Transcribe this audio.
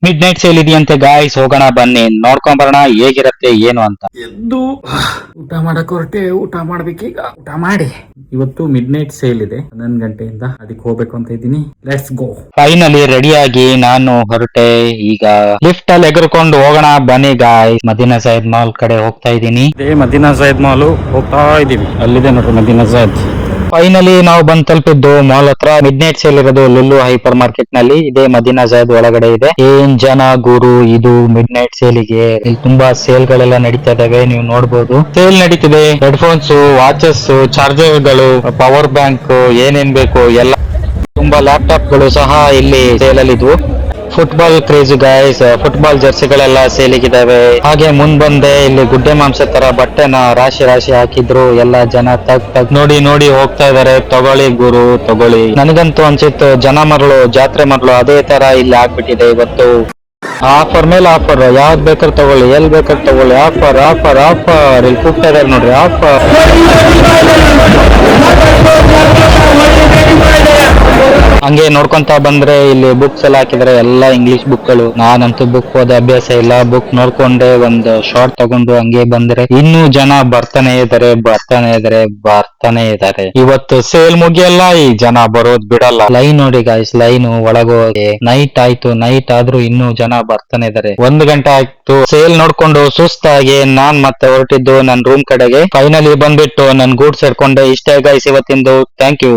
Mid night sale ಇದೆಯಂತೆ guys, ಹೋಗೋಣ ಬನ್ನಿ ನೋಡ್ಕೊಂಡ್ ಬರೋಣ ಹೇಗಿರತ್ತೆ ಏನು ಅಂತ. ಎದ್ದು ಊಟ ಮಾಡಕ್ ಹೊರಟೆ. ಊಟ ಮಾಡ್ಬೇಕೀಗ. ಊಟ ಮಾಡಿ ಇವತ್ತು ಮಿಡ್ ನೈಟ್ ಸೇಲ್ ಇದೆ 11 ಗಂಟೆಯಿಂದ, ಅದಕ್ಕೆ ಹೋಗ್ಬೇಕು ಅಂತ ಇದ್ದೀನಿ. Let's go. ಫೈನಲಿ ರೆಡಿಯಾಗಿ ನಾನು ಹೊರಟೆ. ಈಗ ಲಿಫ್ಟ್ ಅಲ್ಲಿ ಎಗರ್ಕೊಂಡು ಹೋಗೋಣ ಬನ್ನಿ ಗಾಯ್ಸ್. ಮದೀನಾ ಸೈಯದ್ ಮಾಲ್ ಕಡೆ ಹೋಗ್ತಾ ಇದ್ದೀನಿ. ಇದೇ ಮದೀನಾ ಸೈಯದ್ ಮಾಲ್ ಹೋಗ್ತಾ ಇದೀವಿ. ಅಲ್ಲಿದೆ ನೋಡ್ರಿ ಮದೀನಾ ಸೈಯದ್. ಫೈನಲಿ ನಾವು ಬಂದ್ ತಲುಪಿದ್ದು ಮಾಲ್ ಹತ್ರ. ಮಿಡ್ ನೈಟ್ ಸೇಲ್ ಇರೋದು ಲುಲ್ಲು ಹೈಪರ್ ಮಾರ್ಕೆಟ್ ನಲ್ಲಿ ಇದೆ. ಮದೀನಾ ಸೈಯದ್ ಒಳಗಡೆ ಇದೆ. ಏನ್ ಜನ ಗುರು ಇದು ಮಿಡ್ ನೈಟ್ ಸೇಲಿಗೆ. ಇಲ್ಲಿ ತುಂಬಾ ಸೇಲ್ ಗಳೆಲ್ಲ ನಡೀತಾ ಇದಾವೆ, ನೀವು ನೋಡಬಹುದು. ಸೇಲ್ ನಡೀತಿದೆ. ಹೆಡ್ಫೋನ್ಸ್, ವಾಚಸ್, ಚಾರ್ಜರ್ ಗಳು, ಪವರ್ ಬ್ಯಾಂಕ್, ಏನೇನ್ ಬೇಕು ಎಲ್ಲ. ತುಂಬಾ ಲ್ಯಾಪ್ಟಾಪ್ ಗಳು ಸಹ ಇಲ್ಲಿ ಸೇಲ್ ಅಲ್ಲಿ ಇದ್ವು. ಫುಟ್ಬಾಲ್ ಕ್ರೇಜ್ ಗಾಯ್ಸ್, ಫುಟ್ಬಾಲ್ ಜರ್ಸಿಗಳೆಲ್ಲ ಸೇಲಿಗಿದಾವೆ. ಹಾಗೆ ಮುಂದ್ ಬಂದೆ, ಇಲ್ಲಿ ಗುಡ್ಡೆ ಮಾಂಸ ತರ ಬಟ್ಟೆನ ರಾಶಿ ರಾಶಿ ಹಾಕಿದ್ರು. ಎಲ್ಲ ಜನ ತಗ್ ನೋಡಿ ಹೋಗ್ತಾ ಇದಾರೆ. ತಗೊಳ್ಳಿ ಗುರು ತಗೊಳ್ಳಿ. ನನಗಂತೂ ಅನ್ಸಿತ್ತು ಜನ ಮರಳು ಜಾತ್ರೆ ಮರಳು ಅದೇ ತರ ಇಲ್ಲಿ ಆಗ್ಬಿಟ್ಟಿದೆ ಇವತ್ತು. ಆಫರ್ ಮೇಲೆ ಆಫರ್, ಯಾವ್ದು ಬೇಕಾದ್ರೆ ತಗೊಳ್ಳಿ, ಎಲ್ ಬೇಕಾದ್ರೆ ತಗೊಳ್ಳಿ. ಆಫರ್ ಆಫರ್ ಆಫರ್ ಇಲ್ಲಿ ಕೂಗ್ತಾ ಇದಾರೆ ನೋಡ್ರಿ. ಆಫರ್. ಹಂಗೆ ನೋಡ್ಕೊಂತ ಬಂದ್ರೆ ಇಲ್ಲಿ ಬುಕ್ಸ್ ಎಲ್ಲ ಹಾಕಿದ್ರೆ ಎಲ್ಲ ಇಂಗ್ಲಿಷ್ ಬುಕ್ ಗಳು. ನಾನಂತೂ ಬುಕ್ ಓದೋ ಅಭ್ಯಾಸ ಇಲ್ಲ. ಬುಕ್ ನೋಡ್ಕೊಂಡೆ ಒಂದು ಶಾರ್ಟ್ ತಗೊಂಡು ಹಂಗೆ ಬಂದ್ರೆ ಇನ್ನೂ ಜನ ಬರ್ತಾನೆ ಇದಾರೆ. ಇವತ್ತು ಸೇಲ್ ಮುಗಿಯಲ್ಲ, ಈ ಜನ ಬರೋದ್ ಬಿಡಲ್ಲ. ಲೈನ್ ನೋಡಿ ಗಾಯ್ಸ್, ಲೈನ್ ಒಳಗೋಗಿ ನೈಟ್ ಆಯ್ತು. ನೈಟ್ ಆದ್ರೂ ಇನ್ನೂ ಜನ ಬರ್ತಾನೆ ಇದಾರೆ. 1 ಗಂಟೆ ಆಯ್ತು. ಸೇಲ್ ನೋಡ್ಕೊಂಡು ಸುಸ್ತಾಗಿ ನಾನ್ ಮತ್ತೆ ಹೊರಟಿದ್ದು ನನ್ ರೂಮ್ ಕಡೆಗೆ. ಫೈನಲಿ ಬಂದ್ಬಿಟ್ಟು ನನ್ ಗೂಡ್ಸ್ ಸೇರ್ಕೊಂಡೆ. ಇಷ್ಟೇ ಗೈಸ್ ಇವತ್ತಿಂದು. Thank you.